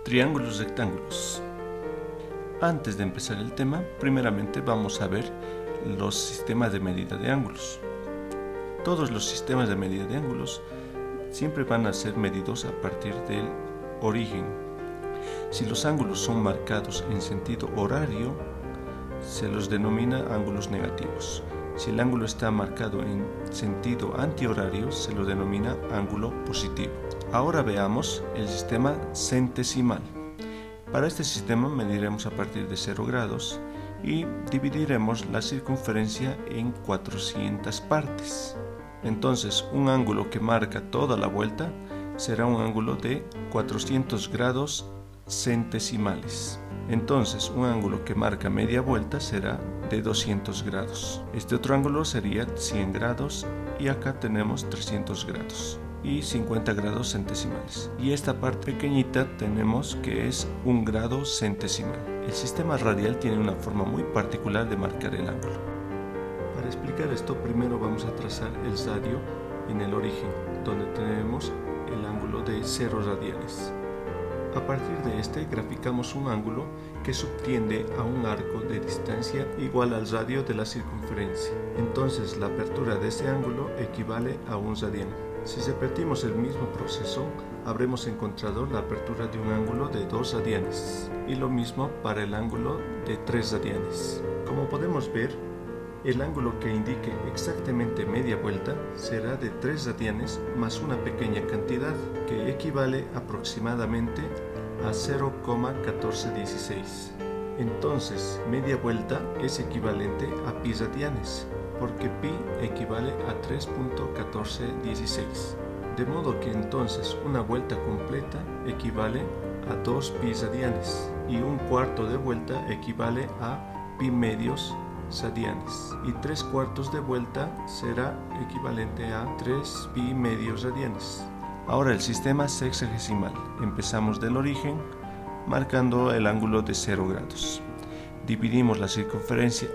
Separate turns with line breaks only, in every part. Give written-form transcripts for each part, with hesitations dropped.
Triángulos rectángulos. Antes de empezar el tema, primeramente vamos a ver los sistemas de medida de ángulos. Todos los sistemas de medida de ángulos siempre van a ser medidos a partir del origen. Si los ángulos son marcados en sentido horario, se los denomina ángulos negativos. Si el ángulo está marcado en sentido antihorario, se lo denomina ángulo positivo. Ahora veamos el sistema centesimal. Para este sistema mediremos a partir de 0 grados y dividiremos la circunferencia en 400 partes. Entonces, un ángulo que marca toda la vuelta será un ángulo de 400 grados centesimales. Entonces, un ángulo que marca media vuelta será de 200 grados. Este otro ángulo sería 100 grados y acá tenemos 300 grados y 50 grados centesimales. Y esta parte pequeñita tenemos que es 1 grado centesimal. El sistema radial tiene una forma muy particular de marcar el ángulo. Para explicar esto, primero vamos a trazar el radio en el origen, donde tenemos el ángulo de 0 radianes. A partir de este graficamos un ángulo que subtiende a un arco de distancia igual al radio de la circunferencia. Entonces la apertura de ese ángulo equivale a 1 radian. Si repetimos el mismo proceso, habremos encontrado la apertura de un ángulo de 2 radianes y lo mismo para el ángulo de 3 radianes. Como podemos ver, el ángulo que indique exactamente media vuelta será de 3 radianes más una pequeña cantidad que equivale aproximadamente a 0,1416. Entonces, media vuelta es equivalente a pi radianes, porque pi equivale a 3,1416. De modo que entonces una vuelta completa equivale a 2 pi radianes y un cuarto de vuelta equivale a pi medios radianes y 3/4 de vuelta será equivalente a 3 pi medios radianes. Ahora el sistema sexagesimal. Empezamos del origen marcando el ángulo de 0 grados. Dividimos la circunferencia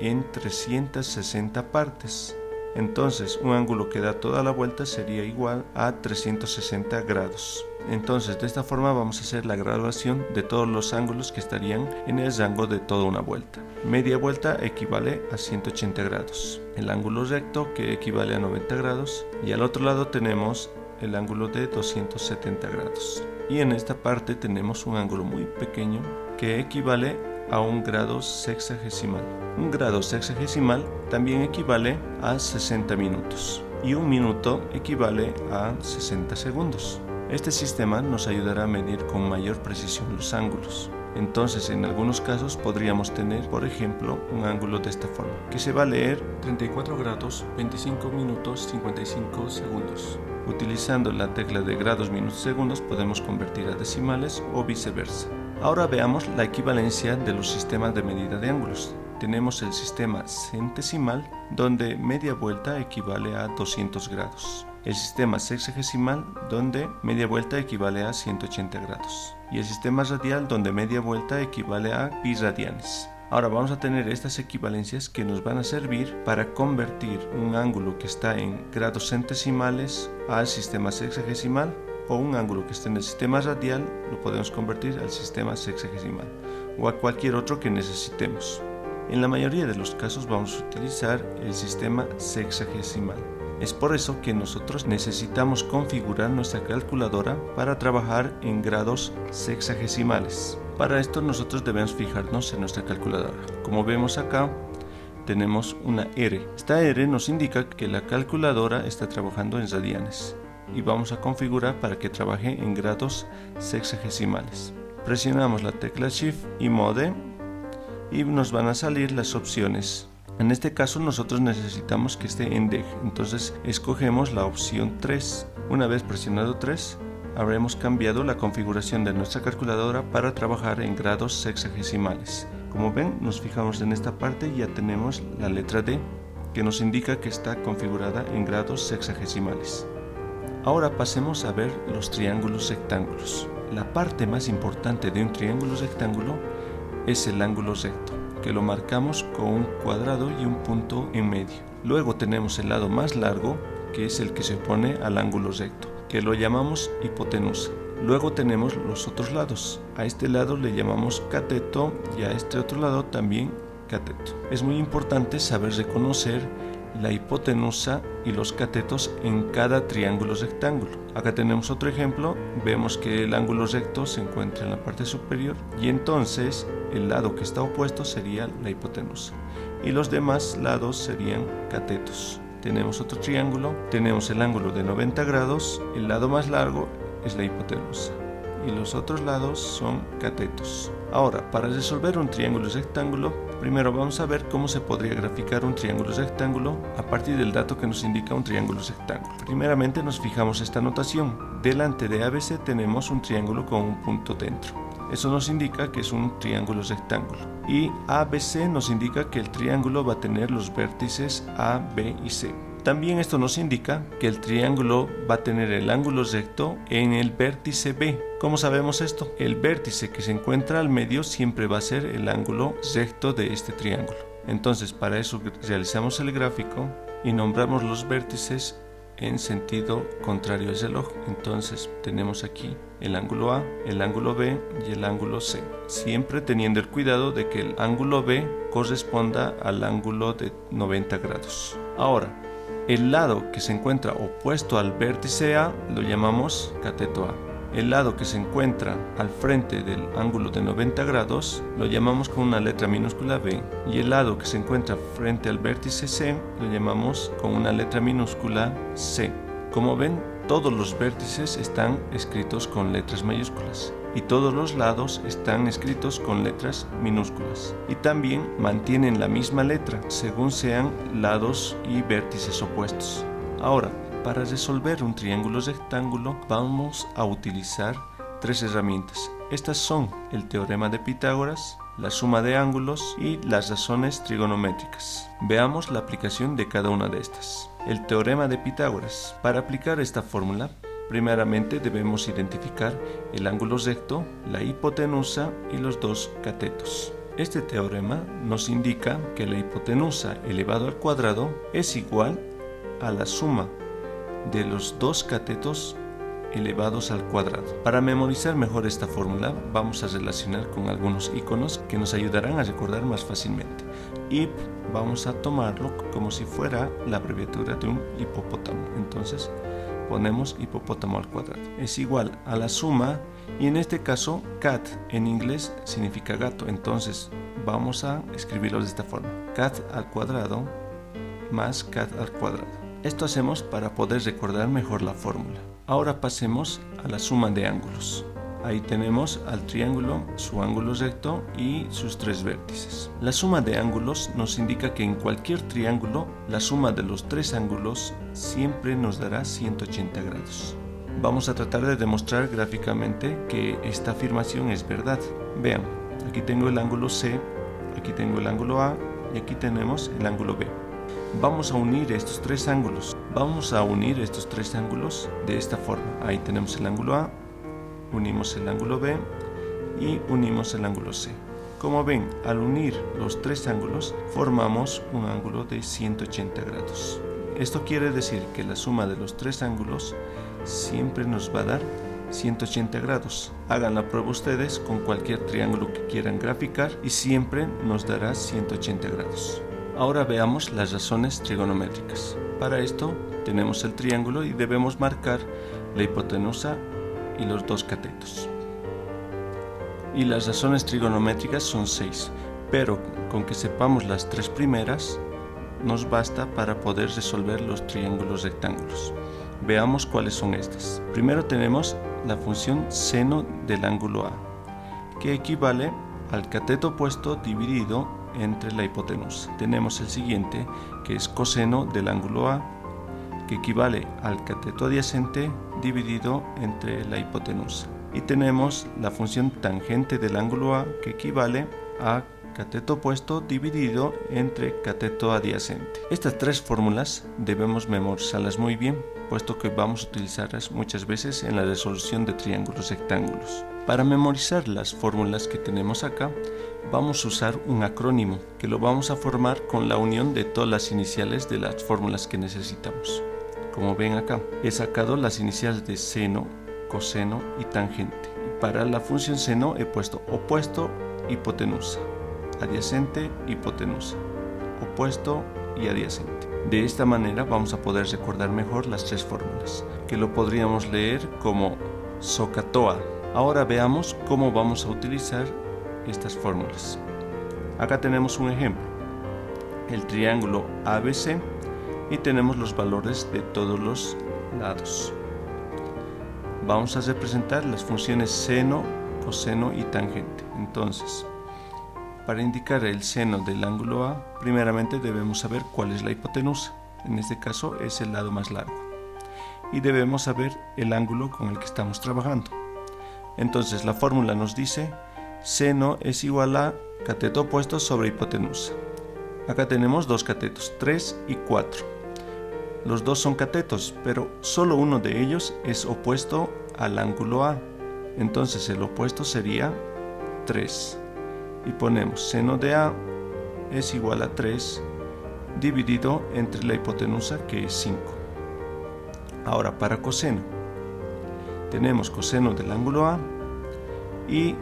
en 360 partes. Entonces un ángulo que da toda la vuelta sería igual a 360 grados. Entonces de esta forma vamos a hacer la graduación de todos los ángulos que estarían en el rango de toda una vuelta. Media vuelta equivale a 180 grados. El ángulo recto que equivale a 90 grados. Y al otro lado tenemos el ángulo de 270 grados. Y en esta parte tenemos un ángulo muy pequeño que equivale a 1 grado sexagesimal. 1 grado sexagesimal también equivale a 60 minutos. Y 1 minuto equivale a 60 segundos. Este sistema nos ayudará a medir con mayor precisión los ángulos. Entonces, en algunos casos podríamos tener, por ejemplo, un ángulo de esta forma, que se va a leer 34 grados, 25 minutos, 55 segundos. Utilizando la tecla de grados, minutos, segundos, podemos convertir a decimales o viceversa. Ahora veamos la equivalencia de los sistemas de medida de ángulos. Tenemos el sistema centesimal, donde media vuelta equivale a 200 grados. El sistema sexagesimal, donde media vuelta equivale a 180 grados. Y el sistema radial, donde media vuelta equivale a pi radianes. Ahora vamos a tener estas equivalencias que nos van a servir para convertir un ángulo que está en grados centesimales al sistema sexagesimal, o un ángulo que esté en el sistema radial lo podemos convertir al sistema sexagesimal o a cualquier otro que necesitemos. En la mayoría de los casos vamos a utilizar el sistema sexagesimal. Es por eso que nosotros necesitamos configurar nuestra calculadora para trabajar en grados sexagesimales. Para esto nosotros debemos fijarnos en nuestra calculadora. Como vemos acá, tenemos una R. Esta R nos indica que la calculadora está trabajando en radianes y vamos a configurar para que trabaje en grados sexagesimales. Presionamos la tecla Shift y Mode y nos van a salir las opciones. En este caso nosotros necesitamos que esté en DEG, entonces escogemos la opción 3. Una vez presionado 3, habremos cambiado la configuración de nuestra calculadora para trabajar en grados sexagesimales. Como ven, nos fijamos en esta parte y ya tenemos la letra D, que nos indica que está configurada en grados sexagesimales. Ahora pasemos a ver los triángulos rectángulos. La parte más importante de un triángulo rectángulo es el ángulo recto, que lo marcamos con un cuadrado y un punto en medio. Luego tenemos el lado más largo, que es el que se opone al ángulo recto, que lo llamamos hipotenusa. Luego tenemos los otros lados. A este lado le llamamos cateto y a este otro lado también cateto. Es muy importante saber reconocer la hipotenusa y los catetos en cada triángulo rectángulo. Acá tenemos otro ejemplo. Vemos que el ángulo recto se encuentra en la parte superior y entonces el lado que está opuesto sería la hipotenusa y los demás lados serían catetos. Tenemos otro triángulo, tenemos el ángulo de 90 grados, el lado más largo es la hipotenusa y los otros lados son catetos. Ahora, para resolver un triángulo rectángulo, primero vamos a ver cómo se podría graficar un triángulo rectángulo a partir del dato que nos indica un triángulo rectángulo. Primeramente nos fijamos esta notación. Delante de ABC tenemos un triángulo con un punto dentro. Eso nos indica que es un triángulo rectángulo. Y ABC nos indica que el triángulo va a tener los vértices A, B y C. También esto nos indica que el triángulo va a tener el ángulo recto en el vértice B. ¿Cómo sabemos esto? El vértice que se encuentra al medio siempre va a ser el ángulo recto de este triángulo. Entonces, para eso realizamos el gráfico y nombramos los vértices en sentido contrario al reloj. Entonces tenemos aquí el ángulo A, el ángulo B y el ángulo C, siempre teniendo el cuidado de que el ángulo B corresponda al ángulo de 90 grados. Ahora, el lado que se encuentra opuesto al vértice A lo llamamos cateto A. El lado que se encuentra al frente del ángulo de 90 grados lo llamamos con una letra minúscula B, y el lado que se encuentra frente al vértice C lo llamamos con una letra minúscula C. Como ven, todos los vértices están escritos con letras mayúsculas y todos los lados están escritos con letras minúsculas, y también mantienen la misma letra según sean lados y vértices opuestos. Ahora, para resolver un triángulo rectángulo vamos a utilizar tres herramientas. Estas son el teorema de Pitágoras, la suma de ángulos y las razones trigonométricas. Veamos la aplicación de cada una de estas. El teorema de Pitágoras. Para aplicar esta fórmula, primeramente debemos identificar el ángulo recto, la hipotenusa y los dos catetos. Este teorema nos indica que la hipotenusa elevado al cuadrado es igual a la suma de los dos catetos elevados al cuadrado. Para memorizar mejor esta fórmula vamos a relacionar con algunos iconos que nos ayudarán a recordar más fácilmente. Y vamos a tomarlo como si fuera la abreviatura de un hipopótamo. Entonces ponemos hipopótamo al cuadrado. Es igual a la suma, y en este caso cat en inglés significa gato. Entonces vamos a escribirlo de esta forma: cat al cuadrado más cat al cuadrado. Esto hacemos para poder recordar mejor la fórmula. Ahora pasemos a la suma de ángulos. Ahí tenemos al triángulo, su ángulo recto y sus tres vértices. La suma de ángulos nos indica que en cualquier triángulo la suma de los tres ángulos siempre nos dará 180 grados. Vamos a tratar de demostrar gráficamente que esta afirmación es verdad. Vean, aquí tengo el ángulo C, aquí tengo el ángulo A y aquí tenemos el ángulo B. Vamos a unir estos tres ángulos. Vamos a unir estos tres ángulos de esta forma. Ahí tenemos el ángulo A, unimos el ángulo B y unimos el ángulo C. Como ven, al unir los tres ángulos formamos un ángulo de 180 grados. Esto quiere decir que la suma de los tres ángulos siempre nos va a dar 180 grados. Hagan la prueba ustedes con cualquier triángulo que quieran graficar y siempre nos dará 180 grados. Ahora veamos las razones trigonométricas. Para esto tenemos el triángulo y debemos marcar la hipotenusa y los dos catetos. Y las razones trigonométricas son 6, pero con que sepamos las tres primeras nos basta para poder resolver los triángulos rectángulos. Veamos cuáles son estas. Primero tenemos la función seno del ángulo A, que equivale al cateto opuesto dividido entre la hipotenusa. Tenemos el siguiente, que es coseno del ángulo A, que equivale al cateto adyacente dividido entre la hipotenusa. Y tenemos la función tangente del ángulo A, que equivale a cateto opuesto dividido entre cateto adyacente. Estas tres fórmulas debemos memorizarlas muy bien, puesto que vamos a utilizarlas muchas veces en la resolución de triángulos rectángulos. Para memorizar las fórmulas que tenemos acá, vamos a usar un acrónimo que lo vamos a formar con la unión de todas las iniciales de las fórmulas que necesitamos. Como ven acá, he sacado las iniciales de seno coseno y tangente. Y para la función seno he puesto opuesto, hipotenusa, adyacente, hipotenusa, opuesto y adyacente. De esta manera vamos a poder recordar mejor las tres fórmulas, que lo podríamos leer como SOHCAHTOA. Ahora veamos cómo vamos a utilizar estas fórmulas. Acá tenemos un ejemplo, el triángulo ABC, y tenemos los valores de todos los lados. Vamos a representar las funciones seno, coseno y tangente. Entonces, para indicar el seno del ángulo A, primeramente debemos saber cuál es la hipotenusa. En este caso es el lado más largo. Y debemos saber el ángulo con el que estamos trabajando. Entonces la fórmula nos dice seno es igual a cateto opuesto sobre hipotenusa. Acá tenemos dos catetos, 3 y 4. Los dos son catetos, pero solo uno de ellos es opuesto al ángulo A. Entonces el opuesto sería 3. Y ponemos seno de A es igual a 3 dividido entre la hipotenusa, que es 5. Ahora para coseno, tenemos coseno del ángulo A y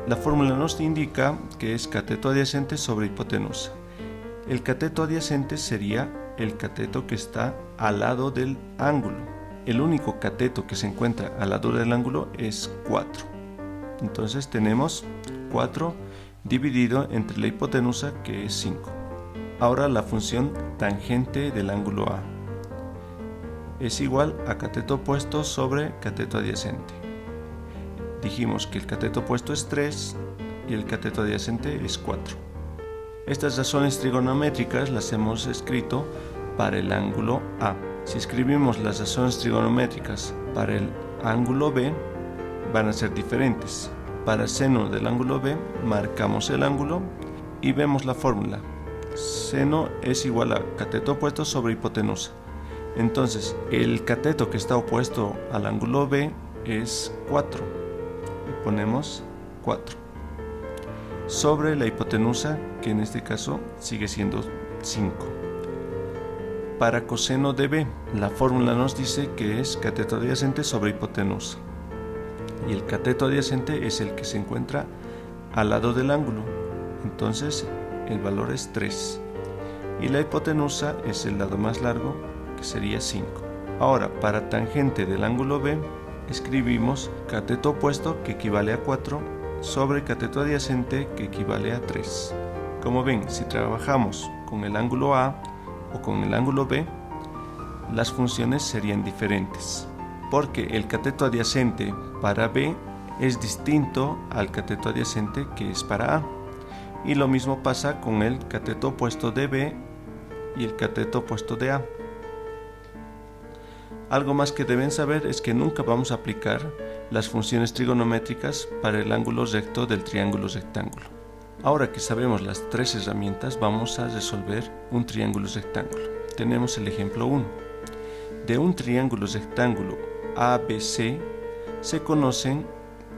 la fórmula nos indica que es cateto adyacente sobre hipotenusa. El cateto adyacente sería el cateto que está al lado del ángulo. El único cateto que se encuentra al lado del ángulo es 4. Entonces tenemos 4 dividido entre la hipotenusa, que es 5. Ahora la función tangente del ángulo A es igual a cateto opuesto sobre cateto adyacente. Dijimos que el cateto opuesto es 3 y el cateto adyacente es 4. Estas razones trigonométricas las hemos escrito para el ángulo A. Si escribimos las razones trigonométricas para el ángulo B, van a ser diferentes. Para el seno del ángulo B, marcamos el ángulo y vemos la fórmula. Seno es igual a cateto opuesto sobre hipotenusa. Entonces, el cateto que está opuesto al ángulo B es 4. Y ponemos 4. Sobre la hipotenusa, que en este caso sigue siendo 5. Para coseno de B, la fórmula nos dice que es cateto adyacente sobre hipotenusa. Y el cateto adyacente es el que se encuentra al lado del ángulo. Entonces, el valor es 3. Y la hipotenusa es el lado más largo, que sería 5. Ahora, para tangente del ángulo B, escribimos cateto opuesto, que equivale a 4, sobre cateto adyacente, que equivale a 3. Como ven, si trabajamos con el ángulo A o con el ángulo B, las funciones serían diferentes, porque el cateto adyacente para B es distinto al cateto adyacente que es para A. Y lo mismo pasa con el cateto opuesto de B y el cateto opuesto de A. Algo más que deben saber es que nunca vamos a aplicar las funciones trigonométricas para el ángulo recto del triángulo rectángulo. Ahora que sabemos las tres herramientas, vamos a resolver un triángulo rectángulo. Tenemos el ejemplo 1. De un triángulo rectángulo ABC se conocen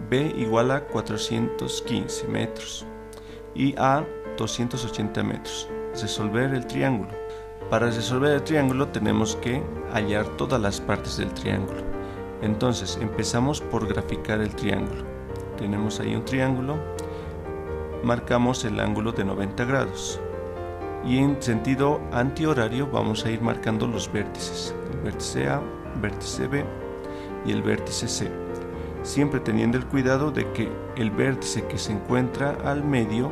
B igual a 415 metros y A 280 metros. Resolver el triángulo. Para resolver el triángulo tenemos que hallar todas las partes del triángulo. Entonces empezamos por graficar el triángulo. Tenemos ahí un triángulo, marcamos el ángulo de 90 grados y en sentido antihorario vamos a ir marcando los vértices, el vértice A, vértice B y el vértice C, siempre teniendo el cuidado de que el vértice que se encuentra al medio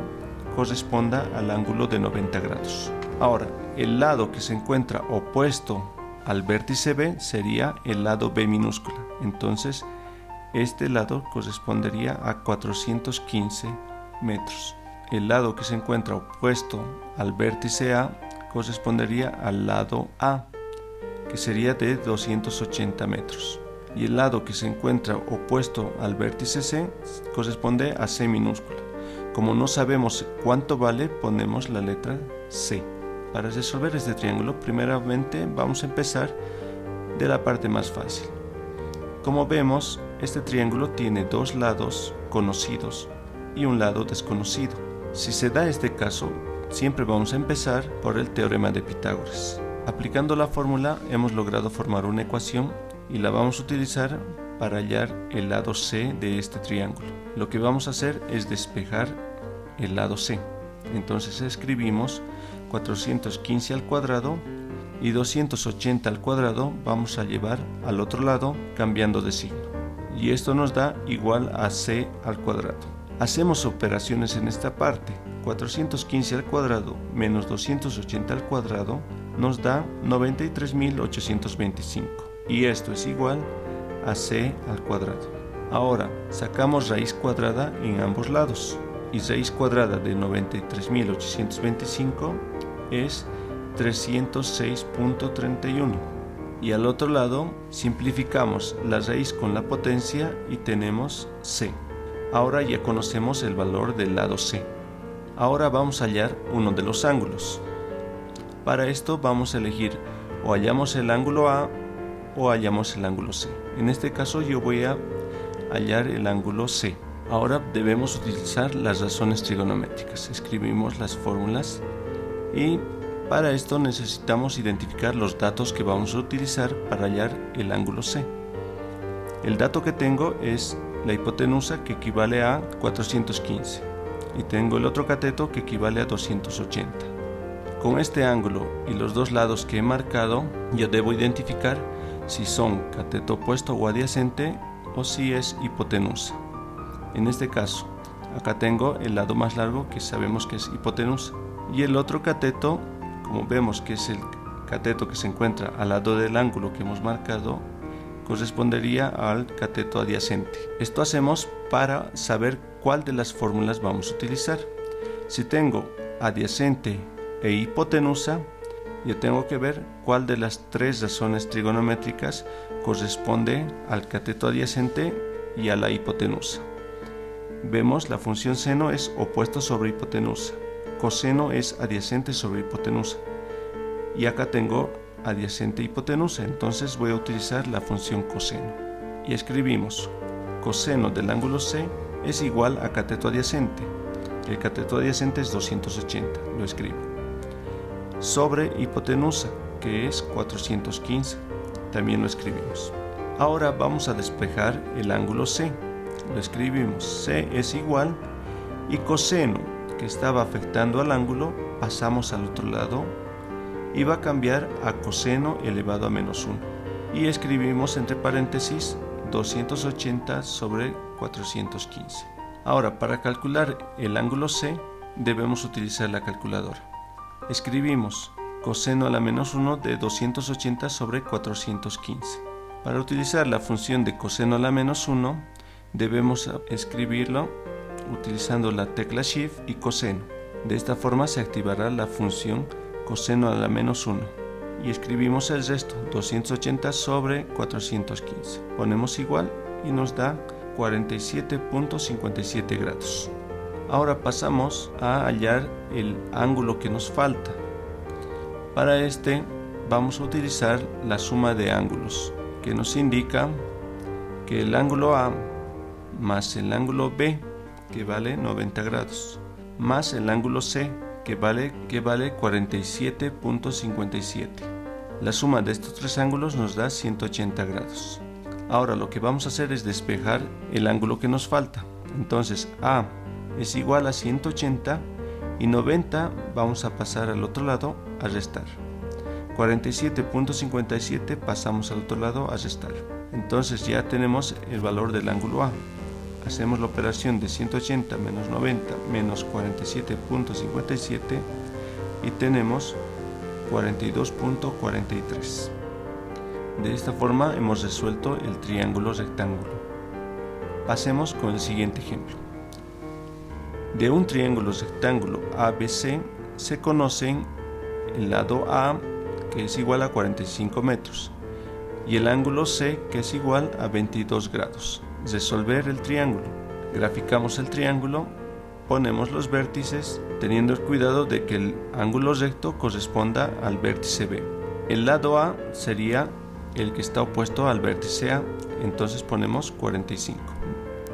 corresponda al ángulo de 90 grados. Ahora, el lado que se encuentra opuesto al vértice B sería el lado B minúscula. Entonces, este lado correspondería a 415 metros. El lado que se encuentra opuesto al vértice A correspondería al lado A, que sería de 280 metros. Y el lado que se encuentra opuesto al vértice C corresponde a C minúscula. Como no sabemos cuánto vale, ponemos la letra C. Para resolver este triángulo, primeramente vamos a empezar de la parte más fácil. Como vemos, este triángulo tiene dos lados conocidos y un lado desconocido. Si se da este caso, siempre vamos a empezar por el teorema de Pitágoras. Aplicando la fórmula, hemos logrado formar una ecuación y la vamos a utilizar para hallar el lado C de este triángulo. Lo que vamos a hacer es despejar el lado C. Entonces escribimos 415 al cuadrado y 280 al cuadrado vamos a llevar al otro lado cambiando de signo. Y esto nos da igual a C al cuadrado. Hacemos operaciones en esta parte. 415 al cuadrado menos 280 al cuadrado nos da 93.825. Y esto es igual a C al cuadrado. Ahora sacamos raíz cuadrada en ambos lados. Y raíz cuadrada de 93.825 es 306.31. Y al otro lado simplificamos la raíz con la potencia y tenemos C. Ahora ya conocemos el valor del lado C. Ahora vamos a hallar uno de los ángulos. Para esto vamos a elegir o hallamos el ángulo A o hallamos el ángulo C. En este caso yo voy a hallar el ángulo C. Ahora debemos utilizar las razones trigonométricas. Escribimos las fórmulas y para esto necesitamos identificar los datos que vamos a utilizar para hallar el ángulo C. El dato que tengo es la hipotenusa, que equivale a 415, y tengo el otro cateto que equivale a 280. Con este ángulo y los dos lados que he marcado, yo debo identificar si son cateto opuesto o adyacente o si es hipotenusa. En este caso, acá tengo el lado más largo que sabemos que es hipotenusa, y el otro cateto, como vemos que es el cateto que se encuentra al lado del ángulo que hemos marcado, correspondería al cateto adyacente. Esto hacemos para saber cuál de las fórmulas vamos a utilizar. Si tengo adyacente e hipotenusa, yo tengo que ver cuál de las tres razones trigonométricas corresponde al cateto adyacente y a la hipotenusa. Vemos la función seno es opuesto sobre hipotenusa, coseno es adyacente sobre hipotenusa, y acá tengo adyacente e hipotenusa, entonces voy a utilizar la función coseno. Y escribimos coseno del ángulo C es igual a cateto adyacente. El cateto adyacente es 280, lo escribo. Sobre hipotenusa, que es 415, también lo escribimos. Ahora vamos a despejar el ángulo C. Lo escribimos, C es igual, y coseno, que estaba afectando al ángulo, pasamos al otro lado y va a cambiar a coseno elevado a menos 1. Y escribimos entre paréntesis 280 sobre 415. Ahora, para calcular el ángulo C, debemos utilizar la calculadora. Escribimos coseno a la menos 1 de 280 sobre 415. Para utilizar la función de coseno a la menos 1, debemos escribirlo utilizando la tecla Shift y coseno. De esta forma se activará la función coseno a la menos 1. Y escribimos el resto, 280 sobre 415. Ponemos igual y nos da 47.57 grados. Ahora pasamos a hallar el ángulo que nos falta. Para este vamos a utilizar la suma de ángulos, que nos indica que el ángulo A más el ángulo B, que vale 90 grados, más el ángulo C, que vale 47.57. La suma de estos tres ángulos nos da 180 grados. Ahora lo que vamos a hacer es despejar el ángulo que nos falta. Entonces A es igual a 180 y 90 vamos a pasar al otro lado a restar. 47.57 pasamos al otro lado a restar. Entonces ya tenemos el valor del ángulo A. Hacemos la operación de 180 menos 90 menos 47.57 y tenemos 42.43. De esta forma hemos resuelto el triángulo rectángulo. Pasemos con el siguiente ejemplo. De un triángulo rectángulo ABC se conocen el lado A, que es igual a 45 metros, y el ángulo C, que es igual a 22 grados. Resolver el triángulo. Graficamos el triángulo, ponemos los vértices, teniendo el cuidado de que el ángulo recto corresponda al vértice B. El lado A sería el que está opuesto al vértice A, entonces ponemos 45.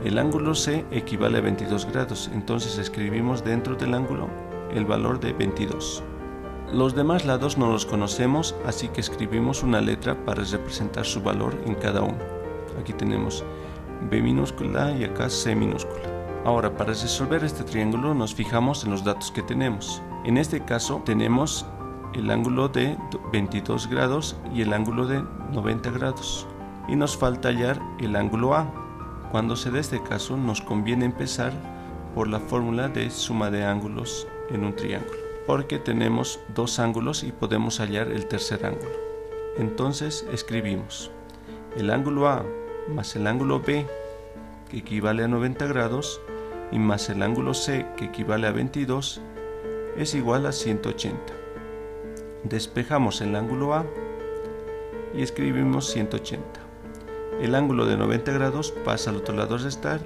El ángulo C equivale a 22 grados, entonces escribimos dentro del ángulo el valor de 22. Los demás lados no los conocemos, así que escribimos una letra para representar su valor en cada uno. Aquí tenemos B minúscula y acá C minúscula. Ahora, para resolver este triángulo nos fijamos en los datos que tenemos. En este caso tenemos el ángulo de 22 grados y el ángulo de 90 grados. Y nos falta hallar el ángulo A. Cuando se dé este caso nos conviene empezar por la fórmula de suma de ángulos en un triángulo, porque tenemos dos ángulos y podemos hallar el tercer ángulo. Entonces escribimos el ángulo A más el ángulo B, que equivale a 90 grados, y más el ángulo C, que equivale a 22, es igual a 180. Despejamos el ángulo A y escribimos 180. El ángulo de 90 grados pasa al otro lado a restar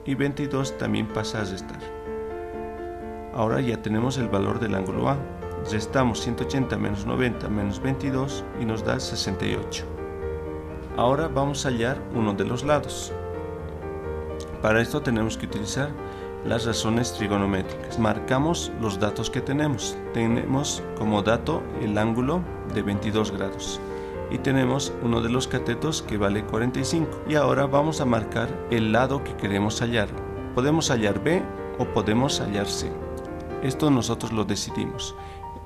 y 22 también pasa a restar. Ahora ya tenemos el valor del ángulo A. Restamos 180 menos 90 menos 22 y nos da 68. Ahora vamos a hallar uno de los lados. Para esto tenemos que utilizar las razones trigonométricas. Marcamos los datos que tenemos. Tenemos como dato el ángulo de 22 grados. Y tenemos uno de los catetos que vale 45. Y ahora vamos a marcar el lado que queremos hallar. Podemos hallar B o podemos hallar C. Esto nosotros lo decidimos.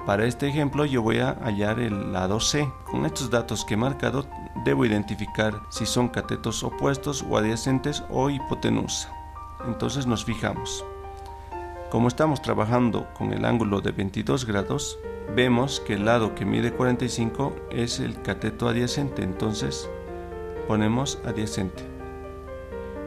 Para este ejemplo yo voy a hallar el lado C. Con estos datos que he marcado debo identificar si son catetos opuestos o adyacentes o hipotenusa. Entonces nos fijamos. Como estamos trabajando con el ángulo de 22 grados, vemos que el lado que mide 45 es el cateto adyacente, entonces ponemos adyacente.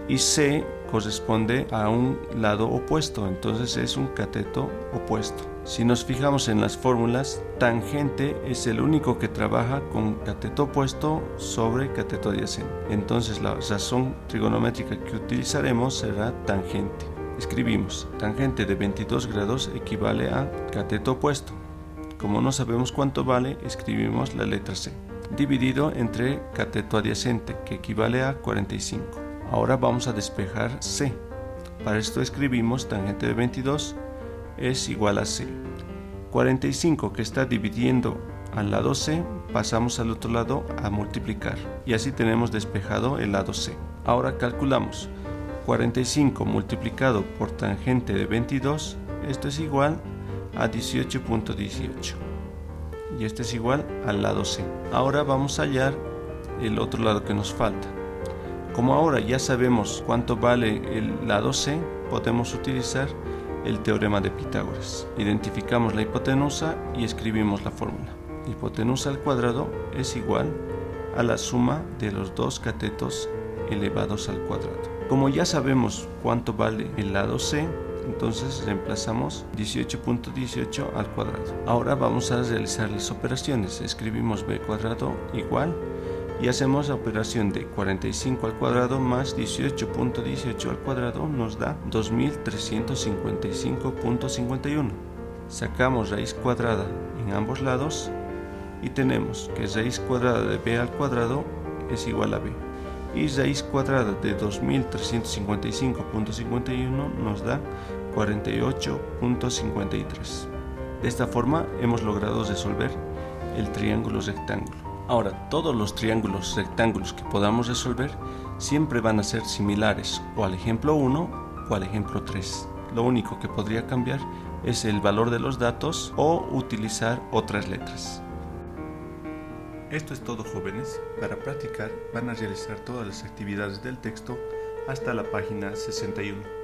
Y C corresponde a un lado opuesto, entonces es un cateto opuesto. Si nos fijamos en las fórmulas, tangente es el único que trabaja con cateto opuesto sobre cateto adyacente. Entonces la razón trigonométrica que utilizaremos será tangente. Escribimos, tangente de 22 grados equivale a cateto opuesto. Como no sabemos cuánto vale, escribimos la letra C, dividido entre cateto adyacente, que equivale a 45. Ahora vamos a despejar C. Para esto escribimos tangente de 22 es igual a C. 45 que está dividiendo al lado C, pasamos al otro lado a multiplicar. Y así tenemos despejado el lado C. Ahora calculamos. 45 multiplicado por tangente de 22, esto es igual a 18.18. Y este es igual al lado C. Ahora vamos a hallar el otro lado que nos falta. Como ahora ya sabemos cuánto vale el lado C, podemos utilizar el teorema de Pitágoras. Identificamos la hipotenusa y escribimos la fórmula. Hipotenusa al cuadrado es igual a la suma de los dos catetos elevados al cuadrado. Como ya sabemos cuánto vale el lado C, entonces reemplazamos 18.18 al cuadrado. Ahora vamos a realizar las operaciones. Escribimos b cuadrado igual y hacemos la operación de 45 al cuadrado más 18.18 al cuadrado nos da 2355.51. Sacamos raíz cuadrada en ambos lados y tenemos que raíz cuadrada de b al cuadrado es igual a b. Y raíz cuadrada de 2355.51 nos da 48.53. De esta forma hemos logrado resolver el triángulo rectángulo. Ahora, todos los triángulos rectángulos que podamos resolver siempre van a ser similares o al ejemplo 1 o al ejemplo 3. Lo único que podría cambiar es el valor de los datos o utilizar otras letras. Esto es todo, jóvenes. Para practicar van a realizar todas las actividades del texto hasta la página 61.